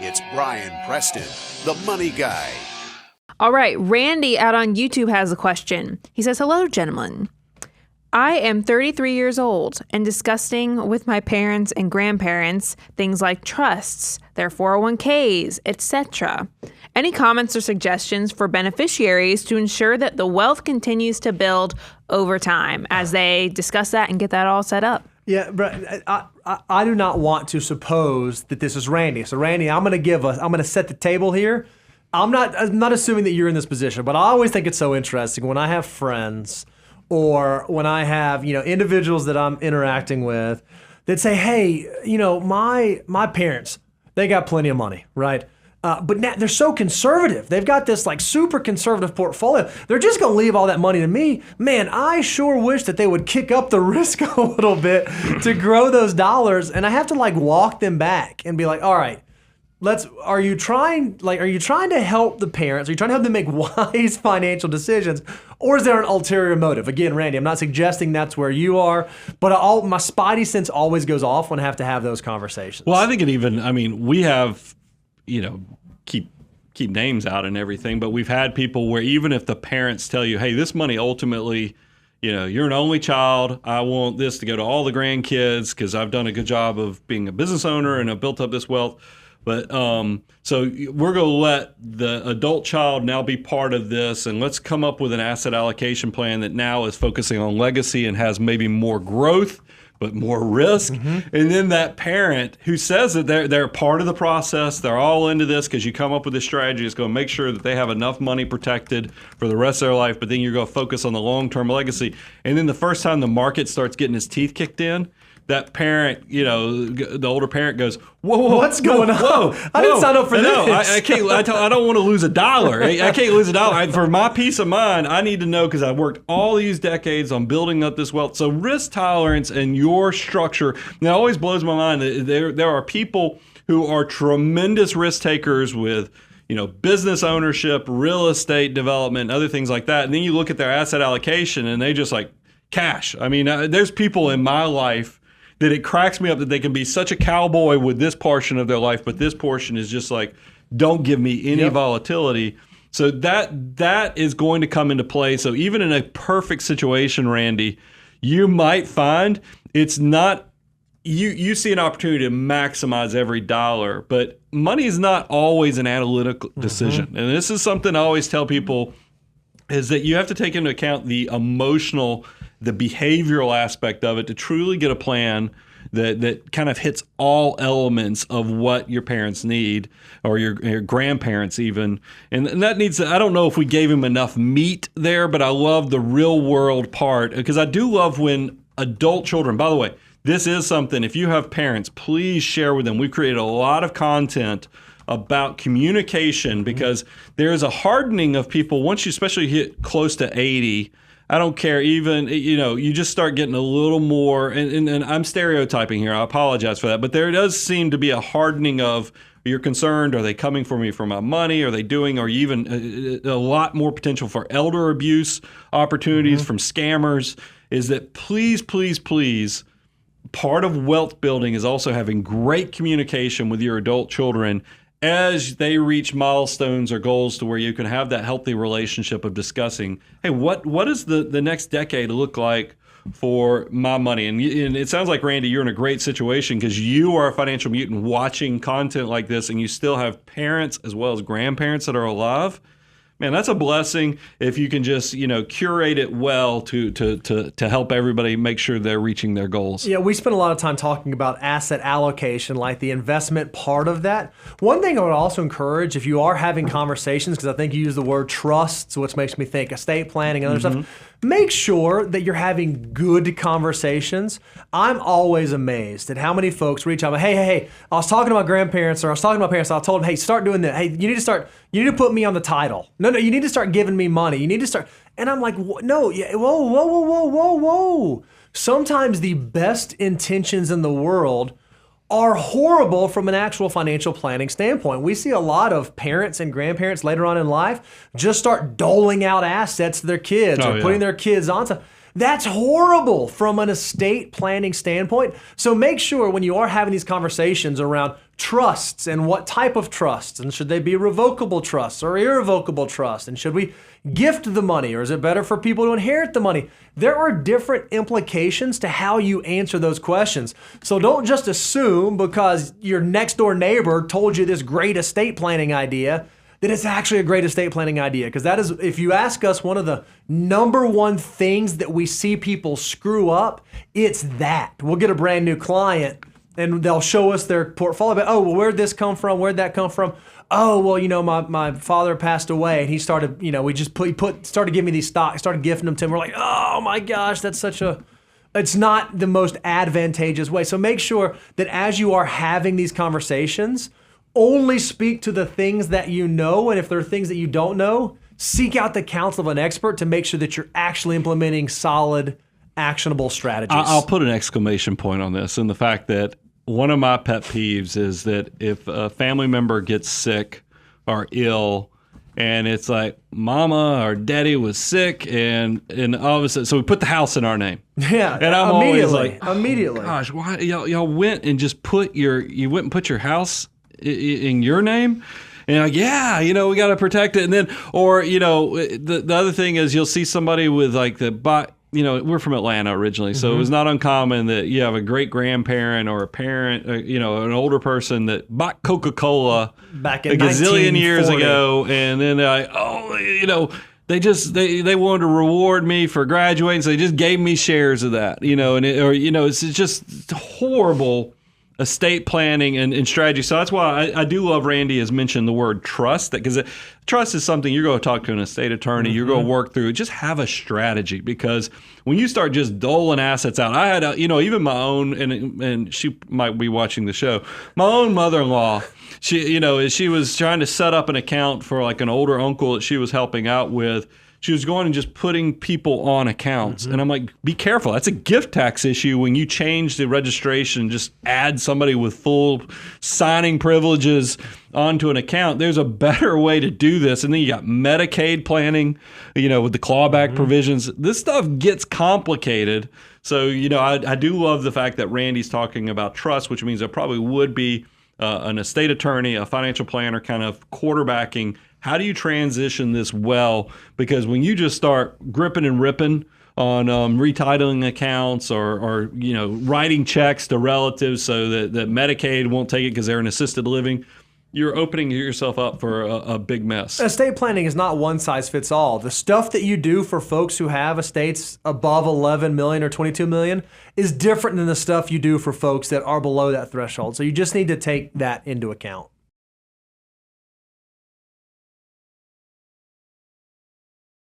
It's Brian Preston, the Money Guy. All right, Randy out on YouTube has a question. He says, hello, gentlemen. I am 33 years old and discussing with my parents and grandparents things like trusts, their 401ks, etc. Any comments or suggestions for beneficiaries to ensure that the wealth continues to build over time as they discuss that and get that all set up? Yeah, but I do not want to suppose that this is Randy. So Randy, I'm going to set the table here. I'm not assuming that you're in this position, but I always think it's so interesting when I have friends or when I have, individuals that I'm interacting with that say, hey, my parents, they got plenty of money, right? But now they're so conservative. They've got this like super conservative portfolio. They're just going to leave all that money to me. Man, I sure wish that they would kick up the risk a little bit to grow those dollars. And I have to like walk them back and be like, all right, are you trying to help the parents? Are you trying to help them make wise financial decisions? Or is there an ulterior motive? Again, Randy, I'm not suggesting that's where you are, but my spidey sense always goes off when I have to have those conversations. Well, I think we have, keep names out and everything, but we've had people where even if the parents tell you, hey, this money ultimately, you're an only child. I want this to go to all the grandkids because I've done a good job of being a business owner and I've built up this wealth. But so we're going to let the adult child now be part of this, and let's come up with an asset allocation plan that now is focusing on legacy and has maybe more growth, but more risk. Mm-hmm. And then that parent who says that they're part of the process, they're all into this because you come up with this strategy, it's going to make sure that they have enough money protected for the rest of their life, but then you're going to focus on the long-term legacy. And then the first time the market starts getting his teeth kicked in, that parent, the older parent goes, whoa, what's going on? I didn't sign up for this. I can't. I don't want to lose $1. I can't lose $1. For my peace of mind, I need to know because I've worked all these decades on building up this wealth. So risk tolerance and your structure. Now, it always blows my mind that there are people who are tremendous risk takers with business ownership, real estate development, other things like that. And then you look at their asset allocation and they just like cash. I mean, there's people in my life that it cracks me up that they can be such a cowboy with this portion of their life, but this portion is just like, don't give me any volatility. So that is going to come into play. So even in a perfect situation, Randy, you might find it's not, you see an opportunity to maximize every dollar, but money is not always an analytical decision. Mm-hmm. And this is something I always tell people is that you have to take into account the emotional, the behavioral aspect of it to truly get a plan that kind of hits all elements of what your parents need or your grandparents even. And that needs to, I don't know if we gave him enough meat there, but I love the real world part because I do love when adult children, by the way, this is something, if you have parents, please share with them. We've created a lot of content about communication because there's a hardening of people once you especially hit close to 80. I don't care even, you just start getting a little more, and I'm stereotyping here, I apologize for that, but there does seem to be a hardening of, you're concerned, are they coming for me for my money, are they doing, or even a lot more potential for elder abuse opportunities from scammers, is that please, part of wealth building is also having great communication with your adult children as they reach milestones or goals to where you can have that healthy relationship of discussing, hey, what does the next decade look like for my money? And it sounds like, Randy, you're in a great situation because you are a financial mutant watching content like this and you still have parents as well as grandparents that are alive. Man, that's a blessing if you can just, curate it well to help everybody make sure they're reaching their goals. Yeah, we spent a lot of time talking about asset allocation, like the investment part of that. One thing I would also encourage, if you are having conversations, because I think you use the word trusts, which makes me think estate planning and other stuff, make sure that you're having good conversations. I'm always amazed at how many folks reach out, hey, I was talking to my grandparents or I was talking to my parents, I told them, hey, start doing that. Hey, you need to put me on the title. No, you need to start giving me money. You need to start. And I'm like, no, whoa. Sometimes the best intentions in the world are horrible from an actual financial planning standpoint. We see a lot of parents and grandparents later on in life just start doling out assets to their kids putting their kids on to. That's horrible from an estate planning standpoint. So make sure when you are having these conversations around trusts and what type of trusts, and should they be revocable trusts or irrevocable trusts, and should we gift the money or is it better for people to inherit the money? There are different implications to how you answer those questions. So don't just assume because your next door neighbor told you this great estate planning idea that it's actually a great estate planning idea. Because that is, if you ask us, one of the number one things that we see people screw up, it's that. We'll get a brand new client and they'll show us their portfolio. But, oh, well, where'd this come from? Where'd that come from? Oh, well, my father passed away and he started, we just started giving me these stocks, started gifting them to him. We're like, oh my gosh, that's it's not the most advantageous way. So make sure that as you are having these conversations, only speak to the things that you know. And if there are things that you don't know, seek out the counsel of an expert to make sure that you're actually implementing solid, actionable strategies. I'll put an exclamation point on this, and the fact that one of my pet peeves is that if a family member gets sick or ill, and it's like mama or daddy was sick, and all of a sudden, so we put the house in our name. Yeah, and I'm always like, immediately. Gosh, why y'all went and just put your house in your name? And like, yeah, we got to protect it. And then, or the other thing is you'll see somebody with like we're from Atlanta originally, so it was not uncommon that you have a great grandparent or a parent, an older person that bought Coca-Cola back in a gazillion 1940. years ago, and then they're like, they wanted to reward me for graduating, so they just gave me shares of that, it's just horrible estate planning and strategy. So that's why I do love Randy has mentioned the word trust, because trust is something you're going to talk to an estate attorney, you're going to work through. Just have a strategy, because when you start just doling assets out, I had even my own, and she might be watching the show, my own mother-in-law, she was trying to set up an account for like an older uncle that she was helping out with. She was going and just putting people on accounts. And I'm like, be careful. That's a gift tax issue when you change the registration, just add somebody with full signing privileges onto an account. There's a better way to do this. And then you got Medicaid planning, with the clawback provisions. This stuff gets complicated. So, I do love the fact that Randy's talking about trust, which means there probably would be an estate attorney, a financial planner kind of quarterbacking. How do you transition this well? Because when you just start gripping and ripping on retitling accounts or writing checks to relatives so that Medicaid won't take it because they're in assisted living, you're opening yourself up for a big mess. Estate planning is not one size fits all. The stuff that you do for folks who have estates above 11 million or 22 million is different than the stuff you do for folks that are below that threshold. So you just need to take that into account.